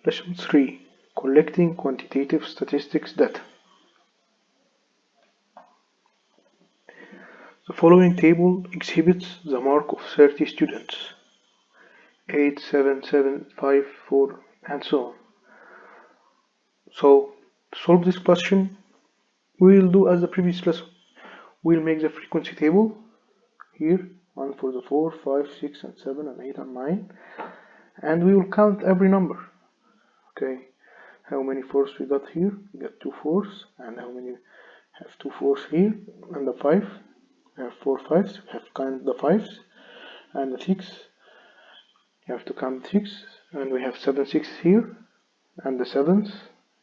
Lesson 3. Collecting Quantitative Statistics Data. The following table exhibits the mark of 30 students. 8, 7, 7, 5, 4, and so on. So, to solve this question, we will do as the previous lesson. We'll make the frequency table here, 1 for the 4, 5, 6, and 7, and 8, and 9. And we will count every number. Okay, how many fours we got here? We got 2 fours, and how many have 2 fours here? And the 5, we have 4 fives, we have to count the 5s, and the 6, you have to count 6, and we have 7 6s here, and the 7s,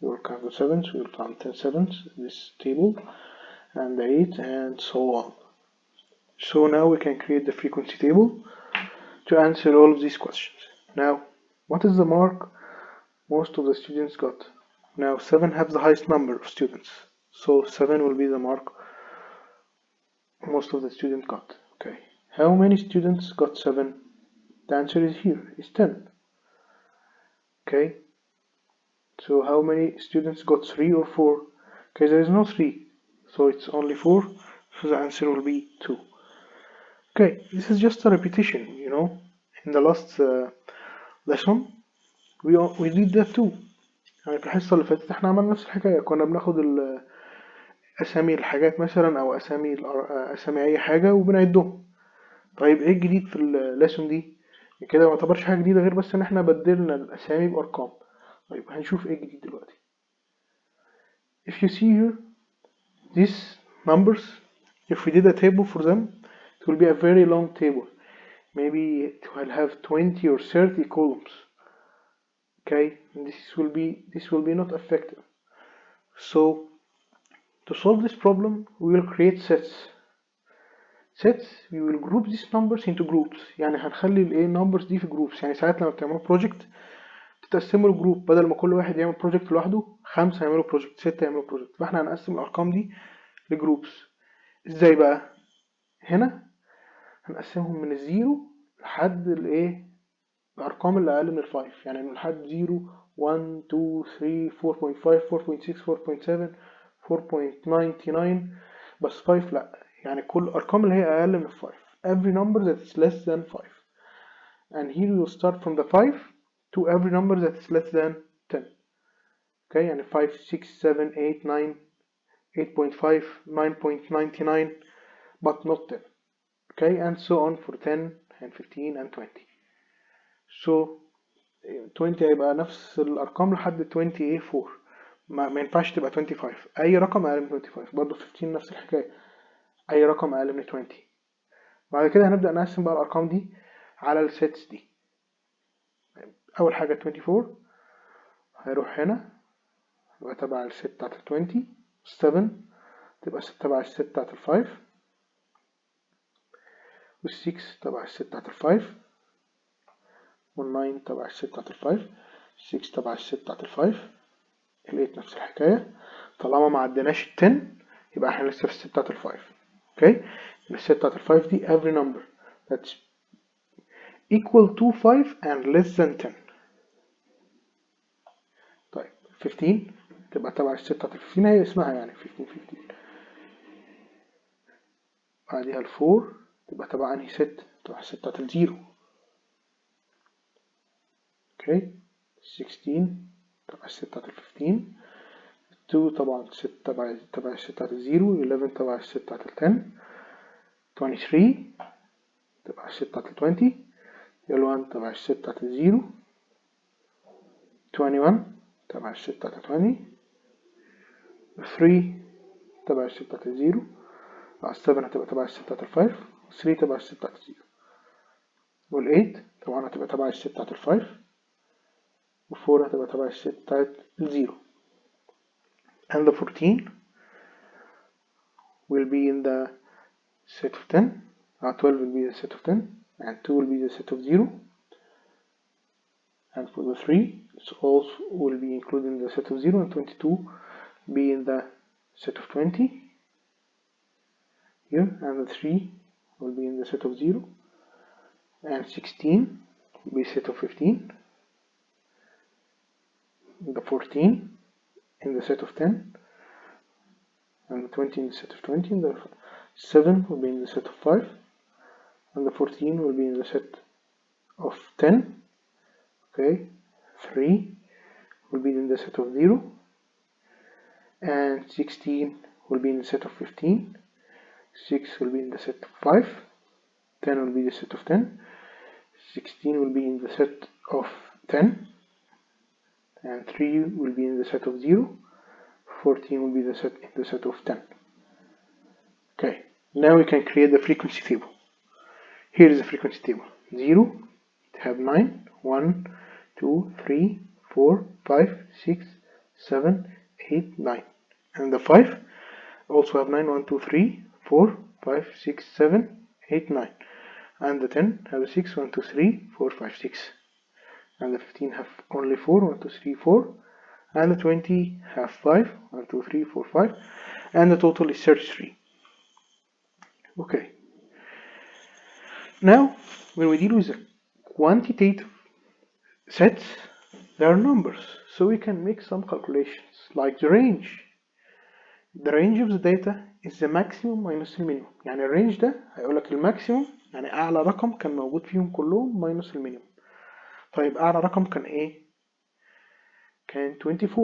we will count the 7s, we will count 10 7s in this table, and the 8, and so on. So now we can create the frequency table to answer all of these questions. Now, what is the mark most of the students got? Now 7 have the highest number of students, so 7 will be the mark most of the students got. Okay, how many students got 7? The answer is here, is 10. Okay, so how many students got 3 or 4? Okay, there is no 3, so it's only 4, so the answer will be 2. Okay, this is just a repetition, you know. In the last lesson we did that too. يعني في الحصة اللي فاتت احنا عملنا نفس الحكاية، كنا بناخد أسامي الحاجات مثلا أو أسامي أي حاجة وبنعدهم. طيب ايه الجديد في الليسون دي؟ كده معتبرش حاجة جديدة غير بس ان احنا بدلنا الأسامي بأرقام. طيب هنشوف ايه الجديد دلوقتي. If you see here these numbers, if we did a table for them, it will be a very long table. Maybe it will have 20 or 30 columns. Okay, and this will be not effective. So to solve this problem, we will create sets. We will group these numbers into groups. يعني هنخلي الايه numbers دي في groups. يعني ساعات لما بتعملوا project تتقسموا الجروب، بدل ما كل واحد يعمل project لوحده 5 يعملوا project، 6 يعملوا project. فاحنا هنقسم الارقام دي لجروبس. ازاي بقى؟ هنا هنقسمهم من الزيرو لحد الايه الارقام اللي اقل من ال5، يعني من لحد 0 1 2 3 4.5 4.6 4.7 4.99 بس 5 لا، يعني كل الارقام اللي هي اقل من 5. every number that is less than 5. and here we will start from the 5 to every number that is less than 10. okay, يعني 5 6 7 8 9 8.5 9.99 but not 10. okay, and so on for 10 and 15 and 20. so 20 هيبقى نفس الارقام لحد 24. ما ينفعش تبقى 25. اي رقم اقل من 25. برضو 15 نفس الحكايه، اي رقم اقل من 20. بعد كده هنبدا نقسم بقى الارقام دي على السيتس دي. اول حاجه 24 هيروح هنا يبقى تبع الست بتاعت ال 20. 7 تبقى تبع الست بتاعت ال 5. وال 6 تبع الست بتاعت ال 5. وال 9 تبع الست بتاعت ال 5. 6 تبع الست بتاعت ال 5. ال 8 نفس الحكايه. طالما ما عدناش ال 10 يبقى احنا لسه في الست بتاعت ال 5. اوكي، الست بتاعت ال 5 دي every number that's equal to 5 and less than 10. طيب 15 تبقى تبع الست بتاعت ال 15، هي اسمها يعني 15. بعديها ال 4 تبقى تبع انهي ست؟ تبع الست بتاعت ال 0. اوكي، 16 تبع الست بتاعت ال 15. 2 طبعا الست تبع الست بتاعت ال 0. 11 تبع الست بتاعت ال 10. 23 تبع الست بتاعت ال 20. 1 تبع الست بتاعت ال 0. 21 تبع الست بتاعت ال 20. 3 تبع الست بتاعت ال 0. 7 هتبقى تبع الست بتاعت ال 5. 3 تبع الست بتاعت ال 0. وال 8 طبعا هتبقى تبع الست بتاعت ال 5. و 4 هتبقى تبع الست بتاعت ال 0. and the 14 will be in the set of 10. 12 will be the set of 10, and 2 will be the set of 0. and for the 3 it also will be included in the set of 0, and 22 be in the set of 20 here, and the 3 will be in the set of 0, and 16 will be set of 15, the 14 in the set of 10, and the 20 in the set of 20, and the 7 will be in the set of 5, and the 14 will be in the set of 10. Okay, 3 will be in the set of 0, and 16 will be in the set of 15, 6 will be in the set of 5, 10 will be the set of 10, 16 will be in the set of 10, and 3 will be in the set of 0, 14 will be in the set of 10. Okay, now we can create the frequency table. Here is the frequency table. 0 have 9, 1, 2, 3, 4, 5, 6, 7, 8, 9. And the 5 also have 9, 1, 2, 3, 4, 5, 6, 7, 8, 9. And the 10 have 6, 1, 2, 3, 4, 5, 6. And the 15 have only 4, 1, 2, 3, 4. And the 20 have 5, 1, 2, 3, 4, 5. And the total is 33. Okay. Now, when we deal with the quantitative sets, there are numbers. So we can make some calculations, like the range. The range of the data is the maximum minus المينيموم. يعني الرينج ده هيقولك الماكسيموم يعني أعلى رقم كان موجود فيهم كلهم minus المينيموم. طيب أعلى رقم كان إيه؟ كان 24،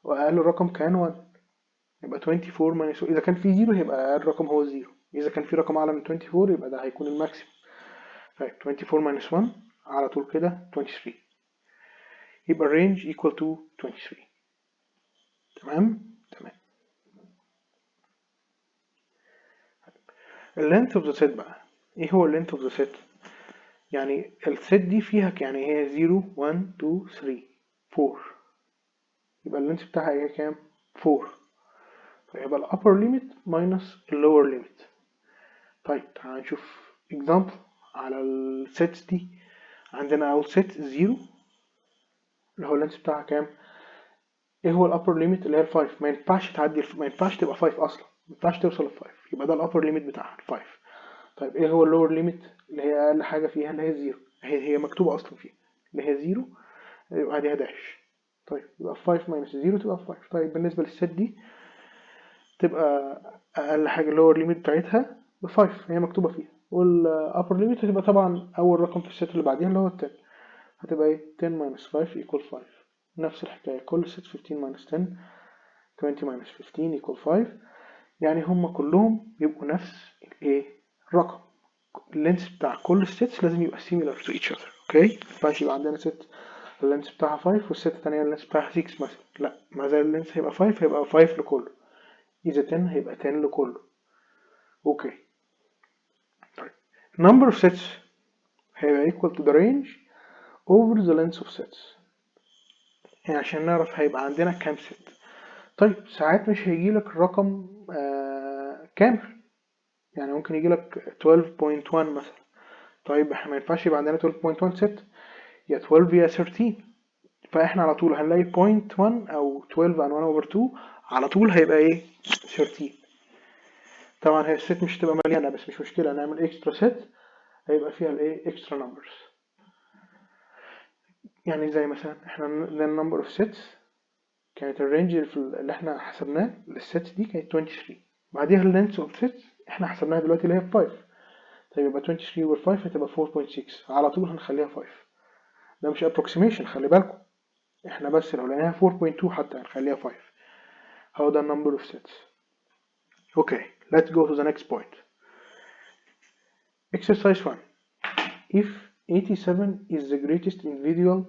وأقل رقم كان 1. يبقى 24 minus 1. إذا كان في 0 يبقى أقل رقم هو 0. إذا كان في رقم أعلى من 24 يبقى ده هيكون الماكسيموم. طيب 24 minus 1 على طول كده 23. يبقى الرينج equal to 23. تمام؟ اللينث اوف ذا سيت بقى. ايه هو اللينث اوف ذا سيت؟ يعني السيت دي فيها يعني هي 0 1 2 3 4. يبقى اللينث بتاعها ايه كام؟ 4. فيبقى الابر ليميت ماينس اللور ليميت. طيب تعالى نشوف اكزامبل على السيتس دي. عندنا اول سيت 0 اللي هو اللينث بتاعها كام؟ ايه هو الابر ليميت؟ اللي هي 5. ما ينفعش تعدي، ما ينفعش تبقى 5 اصلا، ما ينفعش توصل ل 5. يبقى ده الابر ليميت بتاعها 5. طيب ايه هو اللور ليميت؟ اللي هي اقل حاجه فيها اللي هي 0. هي مكتوبه اصلا فيها اللي هي 0، يبقى عليها داش. طيب يبقى 5 minus 0 تبقى 5. طيب بالنسبه للست دي تبقى اقل حاجه اللور ليميت بتاعتها ب 5، هي مكتوبه فيها. والابر ليميت هتبقى طبعا اول رقم في الست اللي بعديها اللي هو 10. هتبقى ايه 10 minus 5 equal 5. نفس الحكايه كل ست 15 minus 10 20 minus 15 equal 5. يعني هم كلهم يبقوا نفس الايه الرقم. اللينس بتاع كل السيتس لازم يبقى similar to each other. اوكي، مينفعش يبقى عندنا ست اللينس بتاعها 5 والست التانية اللينس بتاعها 6 مثلا. لا، ما زال اللينس هيبقى 5 هيبقى 5 لكله، إذا 10 هيبقى 10 لكله. اوكي. طيب number of sets هيبقى equal to the range over the length of sets. يعني عشان نعرف هيبقى عندنا كام ست. طيب ساعات مش هيجيلك الرقم كامل، يعني ممكن يجيلك 12.1 مثلا. طيب احنا ما ينفعش يبقى عندنا 12.1 ست، يا 12 يا 13. فاحنا على طول هنلاقي 0.1 او 12 and 1 over 2 على طول هيبقى ايه 13. طبعا هي الست مش هتبقى مليانه، بس مش مشكله، نعمل اكسترا ست هيبقى فيها الايه اكسترا نمبرز. يعني زي مثلا احنا ده النمبر اوف سيتس كانت الرينج اللي احنا حسبناه للسيتس دي كانت 23. بعديها اللينث اوف سيتس احنا حسبناها دلوقتي اللي هي 5. طيب يبقى 23 over 5 هتبقى 4.6. على طول هنخليها 5. ده مش approximation، خلي بالكم، احنا بس لو لقيناها 4.2 حتى هنخليها 5. هو ده number of sets. Okay, let's go to the next point. Exercise 1. If 87 is the greatest individual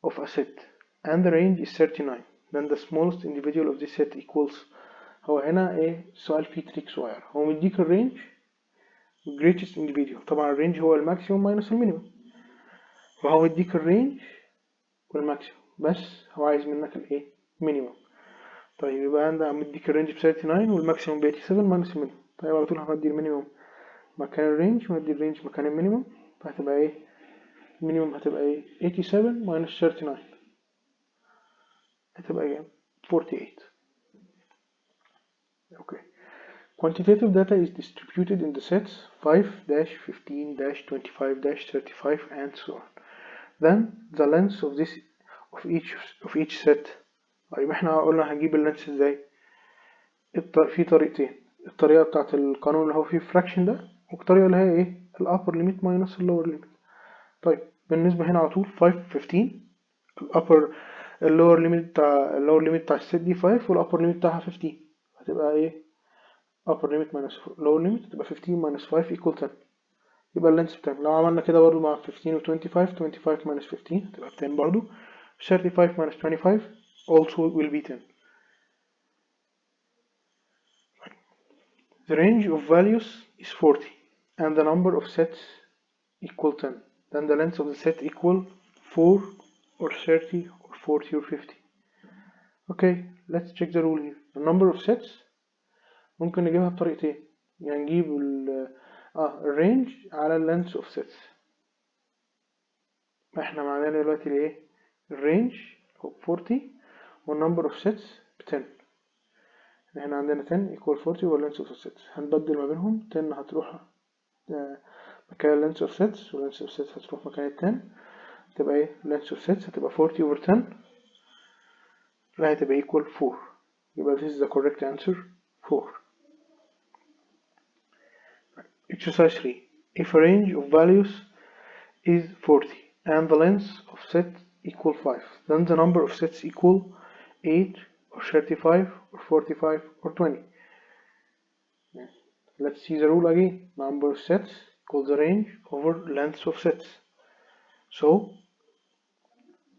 of a set and the range is 39, then the smallest individual of this set equals. هو هنا ايه السؤال فيه تريك صغير. هو مديك الرينج greatest individual، طبعا الرينج هو الماكسيموم ماينس المينيموم، فهو مديك الرينج والماكسيموم، بس هو عايز منك الايه مينيموم. طيب يبقى انا مديك الرينج ب 39 والماكسيموم ب 87 ماينس المينيموم. طيب على طول هندي المينيموم مكان الرينج وندي الرينج مكان المينيموم، فهتبقى ايه المينيموم هتبقى ايه 87 ماينس 39 هتبقى ايه 48. Okay. Quantitative data is distributed in the sets 5-15-25-35 and so on. Then the length of this of each set. طيب احنا قلنا هنجيب اللينس ازاي؟ في طريقتين، الطريقة بتاعت القانون اللي هو فيه fraction ده، والطريقة اللي هي ايه ال upper limit minus ال lower limit. طيب بالنسبة هنا على طول 5 15 اللور ليميت بتاع الست دي 5 والupper limit بتاعها 15، هتبقى ايه upper limit minus lower limit تبقى 15 minus 5 equal 10. يبقى اللينس بتاعنا لو عملنا كده برضو مع 15 و 25 minus 15 هتبقى 10 برضو. 35 minus 25 also will be 10. The range of values is 40 and the number of sets equal 10. Then the length of the set equal 4 or 30 or 40 or 50. Okay, let's check the rule here. The number of sets ممكن نجيبها بطريقتين، يعني نجيب الرينج على length of sets. احنا معنانا دلوقتي الايه الرينج هو 40 والنمبر of sets ب 10. احنا عندنا 10 equal 40 والlength of sets، هنبدل ما بينهم. 10 هتروح مكان length of sets والlength of sets هتروح مكان 10، تبقى ايه length of sets هتبقى 40 over 10 لا هتبقى equal 4. يبقى this is the correct answer 4. Exercise 3. If a range of values is 40 and the length of set equal 5, then the number of sets equal 8 or 35 or 45 or 20. Let's see the rule again. Number of sets equals the range over length of sets. So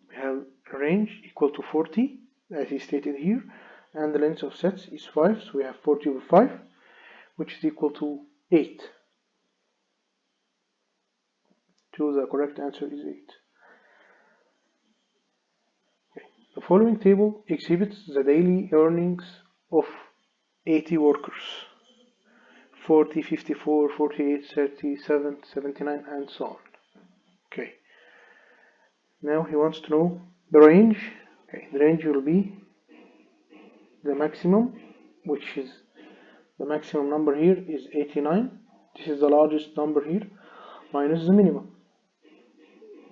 we have a range equal to 40 as is stated here, and the length of sets is 5, so we have 40 over 5, which is equal to 8. So the correct answer is 8. Okay. The following table exhibits the daily earnings of 80 workers: 40, 54, 48, 37, 79, and so on. Okay. Now he wants to know the range. Okay, the range will be the maximum, which is the maximum number here is 89. This is the largest number here, minus the minimum.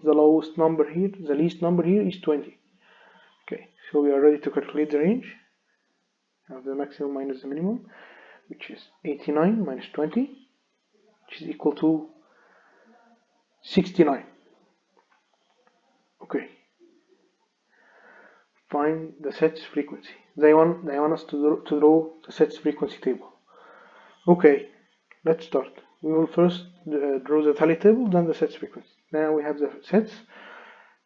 The lowest number here, the least number here is 20. Okay, so we are ready to calculate the range of the maximum minus the minimum, which is 89 minus 20, which is equal to 69. Okay. Find the sets frequency. They want us to draw the sets frequency table. Okay, let's start. We will first draw the tally table, then the sets frequency. Now we have the sets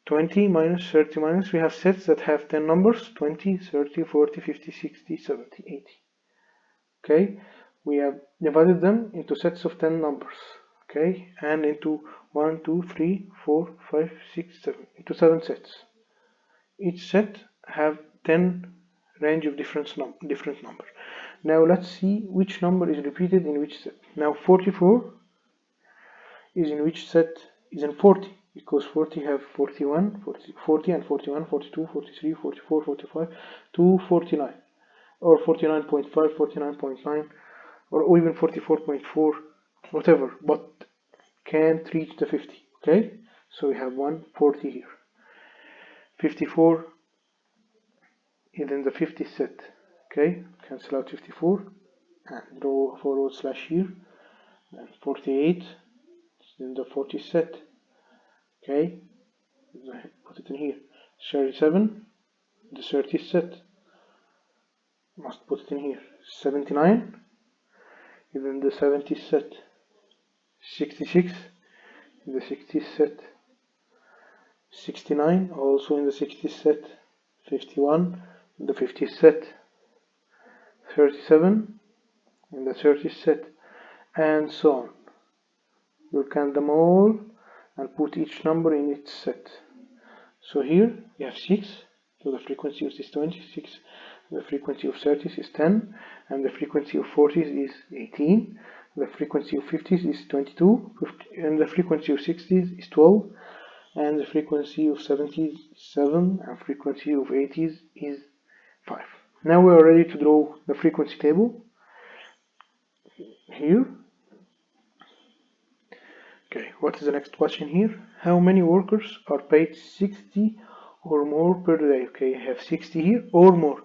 20 minus 30 minus. We have sets that have 10 numbers: 20, 30, 40, 50, 60, 70, 80. Okay, we have divided them into sets of 10 numbers. Okay, and into 1, 2, 3, 4, 5, 6, 7, into 7 sets. Each set have 10 range of different numbers. Now let's see which number is repeated in which set. Now 44 is in which set? Is in 40, because 40 have 41, 40 and 41, 42, 43, 44, 45 to 49, or 49.5, 49.9, or even 44.4, whatever, but can't reach the 50. Okay, so we have 140 here. 54 is in the 50 set. Okay, cancel out 54 and draw a forward slash here. And 48 is in the 40 set. Okay, put it in here. 37, the 30 set. Must put it in here. 79 is in the 70 set. 66 in the 60 set. 69 also in the 60 set. 51 in the 50 set. 37 in the 30 set, and so on. You'll count them all and put each number in its set. So here we have 6, so the frequency of this 26, the frequency of 30s is 10, and the frequency of 40s is 18, the frequency of 50s is 22, and the frequency of 60s is 12, and the frequency of 70s is 7, and frequency of 80s is 5. Now we are ready to draw the frequency table here. Okay, what is the next question here? How many workers are paid 60 or more per day. Okay, you have 60 here or more.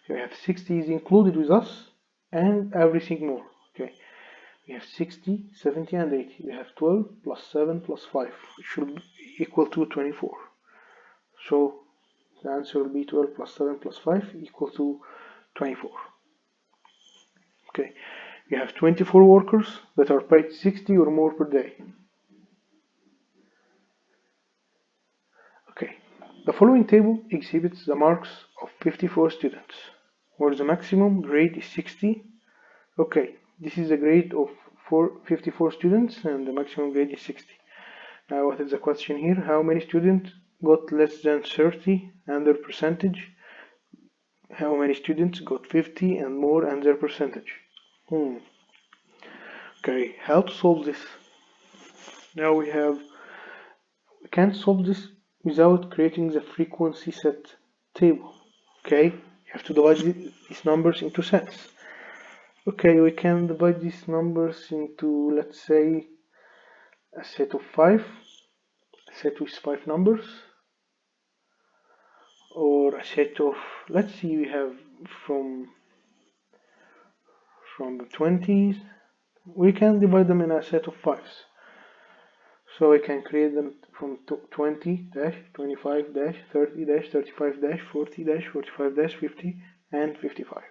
You have 60 is included with us and everything more. Okay, we have 60, 70 and 80. We have 12 plus 7 plus 5, which should equal to 24. So the answer will be 12 plus 7 plus 5 equal to 24. Okay, we have 24 workers that are paid 60 or more per day. Okay, the following table exhibits the marks of 54 students, where the maximum grade is 60. Okay, this is the grade of 54 students and the maximum grade is 60. Now what is the question here? How many students got less than 30 and their percentage? How many students got 50 and more and their percentage? Okay, how to solve this? Now we can't solve this without creating the frequency set table. Okay, you have to divide these numbers into sets. Okay, we can divide these numbers into, let's say, a set of 5, a set with 5 numbers, or a set of, let's see, we have from the 20s, we can divide them in a set of 5s. So we can create them from 20 dash, 25 dash, 30 dash, 35 dash, 40 dash, 45 dash, 50 and 55.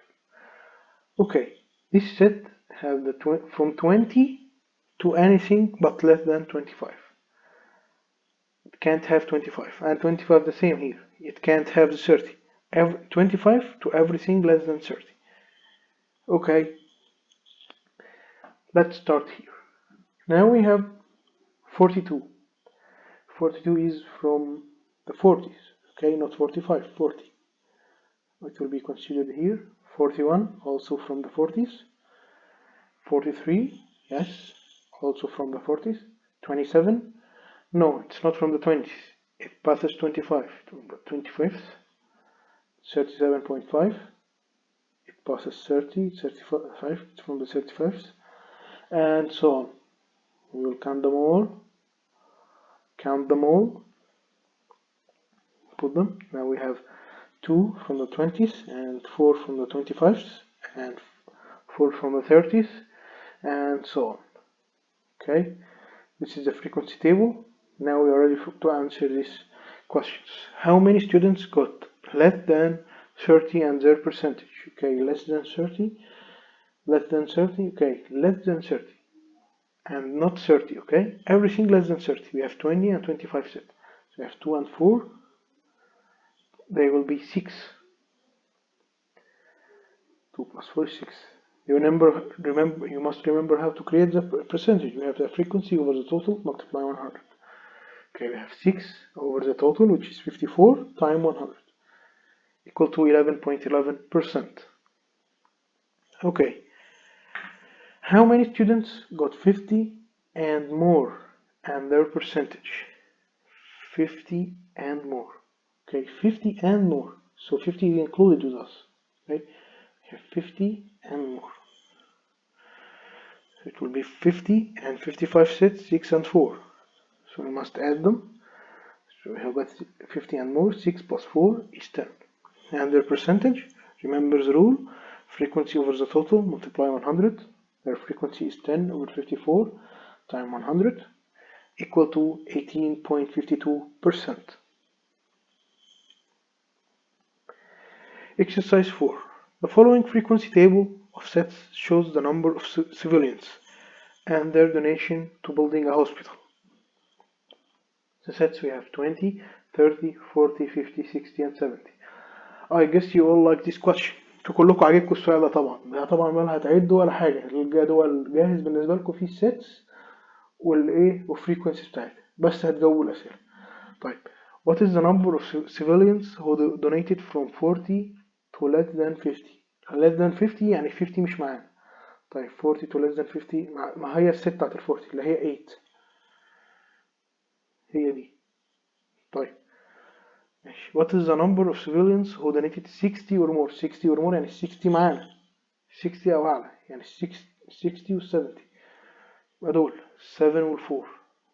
Okay, this set have the from 20 to anything but less than 25. It can't have 25, and 25 the same here. It can't have the 30. 25 to everything less than 30. Okay, let's start here. Now we have 42. 42 is from the 40s, okay, not 45, 40. It will be considered here. 41, also from the 40s. 43, yes, also from the 40s. 27, no, it's not from the 20s. It passes 25 to the 25th. 37.5, it passes 30, 35, it's from the 35th, and so on. We will count them all. Put them. Now we have 2 from the 20s and 4 from the 25s and 4 from the 30s and so on. Okay, this is the frequency table. Now we are ready to answer these questions. How many students got less than 30 and their percentage? Okay, less than 30, okay, less than 30 and not 30, okay, everything less than 30. We have 20 and 25 set. So we have 2 and 4, they will be 6. 2 plus 4 is 6. You must remember how to create the percentage. We have the frequency over the total, multiply 100. Okay, we have 6 over the total, which is 54, times 100, equal to 11.11%. Okay, how many students got 50 and more and their percentage? 50 and more. Okay, 50 and more. So 50 is included with us. Okay, we have 50 and more. So it will be 50 and 55 sets, 6 and 4. So we must add them. So we have got 50 and more, 6 plus 4 is 10. And their percentage, remember the rule, frequency over the total, multiply 100. Their frequency is 10 over 54 times 100, equal to 18.52%. Exercise 4. The following frequency table of sets shows the number of civilians and their donation to building a hospital. The sets we have 20, 30, 40, 50, 60 and 70. I guess you all like this question. انتوا كلكم عاجبكم السؤال ده طبعا. ده طبعا ولا هتعدوا ولا حاجة. الجدول جاهز بالنسبة لكم فيه السيتس والايه والفريكونسي بتاعتها. بس هتجاوبوا الأسئلة. طيب. What is the number of civilians who donated from 40 to less than 50? less than 50 يعني 50 مش معانا. طيب 40 to less than 50 ما هي الست بتاعت ال 40 اللي هي 8. هي دي. طيب. ماشي. What is the number of civilians who donated 60 or more? 60 or more يعني 60 معانا. 60 أو أعلى يعني 60 و 70. يبقى دول 7 وال 4.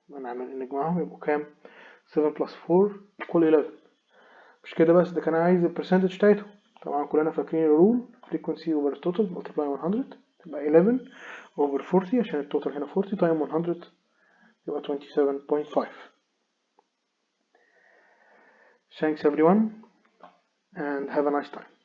نجمعهم يبقوا كام؟ 7 plus 4 equal 11. مش كده بس، ده كان عايز البرسنتج بتاعته. طبعا كلنا فاكرين الرول frequency over total multiply 100 تبقى 11 over 40 عشان التوتال هنا 40 times 100 يبقى 27.5. Thanks everyone and have a nice time.